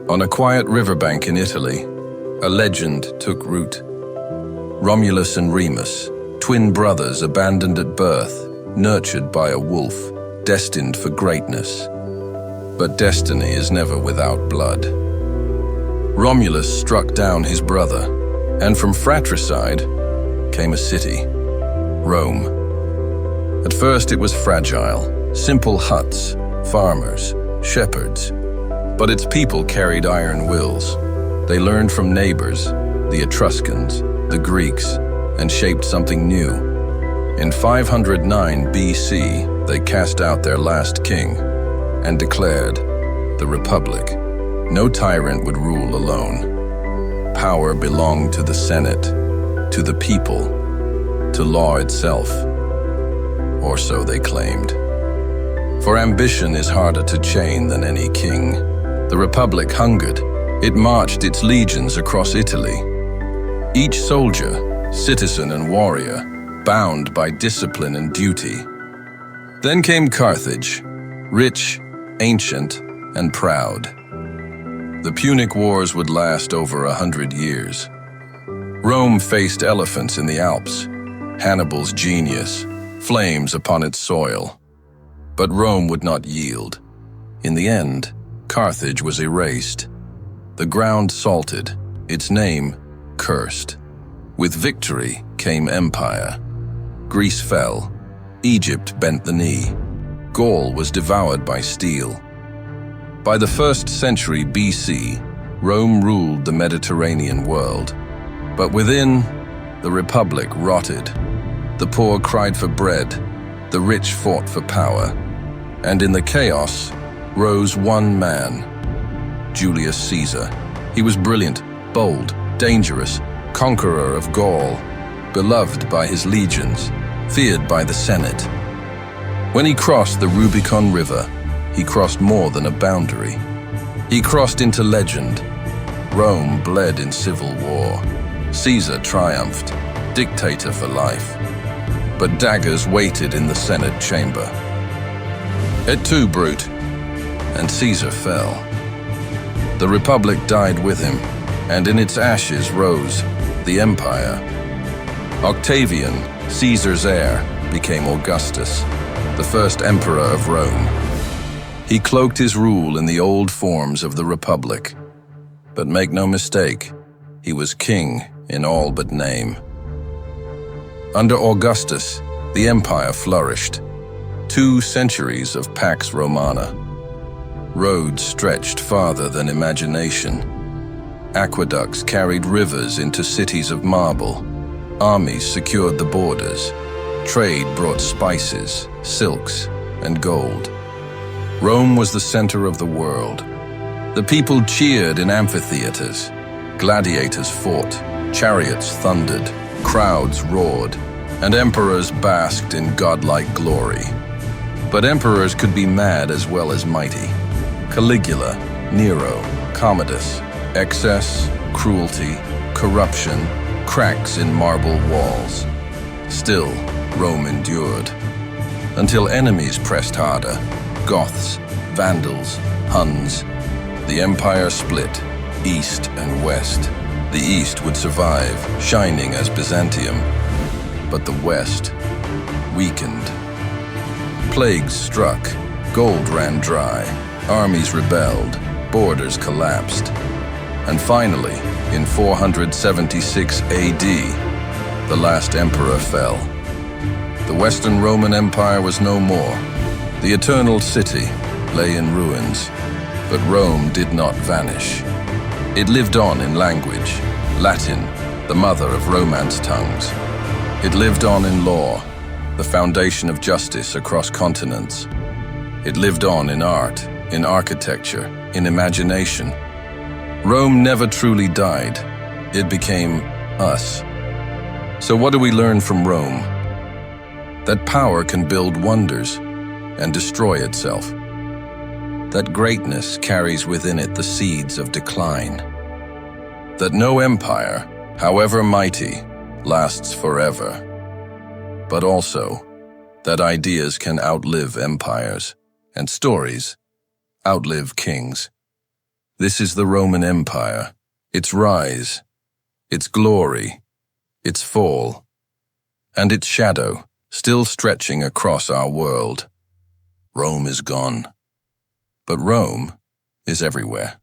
On a quiet riverbank in Italy, a legend took root. Romulus and Remus, twin brothers abandoned at birth, nurtured by a wolf, destined for greatness. But destiny is never without blood. Romulus struck down his brother, and from fratricide came a city, Rome. At first it was fragile, simple huts, farmers, shepherds. But its people carried iron wills. They learned from neighbors, the Etruscans, the Greeks, and shaped something new. In 509 BC, they cast out their last king and declared the Republic. No tyrant would rule alone. Power belonged to the Senate, to the people, to law itself. Or so they claimed. For ambition is harder to chain than any king. The Republic hungered. It marched its legions across Italy. Each soldier, citizen and warrior, bound by discipline and duty. Then came Carthage, rich, ancient, and proud. The Punic Wars would last over 100 years. Rome faced elephants in the Alps, Hannibal's genius, flames upon its soil. But Rome would not yield. In the end, Carthage was erased. The ground salted, its name cursed. With victory came empire. Greece fell. Egypt bent the knee. Gaul was devoured by steel. By the 1st century BC, Rome ruled the Mediterranean world. But within, the Republic rotted. The poor cried for bread. The rich fought for power. And in the chaos, rose one man, Julius Caesar. He was brilliant, bold, dangerous, conqueror of Gaul, beloved by his legions, feared by the Senate. When he crossed the Rubicon River, he crossed more than a boundary. He crossed into legend. Rome bled in civil war. Caesar triumphed, dictator for life. But daggers waited in the Senate chamber. Et tu, Brute, and Caesar fell. The Republic died with him, and in its ashes rose the Empire. Octavian, Caesar's heir, became Augustus, the first emperor of Rome. He cloaked his rule in the old forms of the Republic. But make no mistake, he was king in all but name. Under Augustus, the empire flourished. 2 centuries of Pax Romana. Roads stretched farther than imagination. Aqueducts carried rivers into cities of marble. Armies secured the borders. Trade brought spices, silks, and gold. Rome was the center of the world. The people cheered in amphitheaters. Gladiators fought, chariots thundered, crowds roared, and emperors basked in godlike glory. But emperors could be mad as well as mighty. Caligula, Nero, Commodus, excess, cruelty, corruption, cracks in marble walls. Still, Rome endured. Until enemies pressed harder, Goths, Vandals, Huns. The empire split, east and west. The east would survive, shining as Byzantium. But the west weakened. Plagues struck, gold ran dry, armies rebelled, borders collapsed. And finally, in 476 AD, the last emperor fell. The Western Roman Empire was no more. The eternal city lay in ruins, but Rome did not vanish. It lived on in language, Latin, the mother of Romance tongues. It lived on in law, the foundation of justice across continents. It lived on in art, in architecture, in imagination. Rome never truly died. It became us. So what do we learn from Rome? That power can build wonders and destroy itself. That greatness carries within it the seeds of decline. That no empire, however mighty, lasts forever. But also, that ideas can outlive empires, and stories outlive kings. This is the Roman Empire, its rise, its glory, its fall, and its shadow still stretching across our world. Rome is gone, but Rome is everywhere.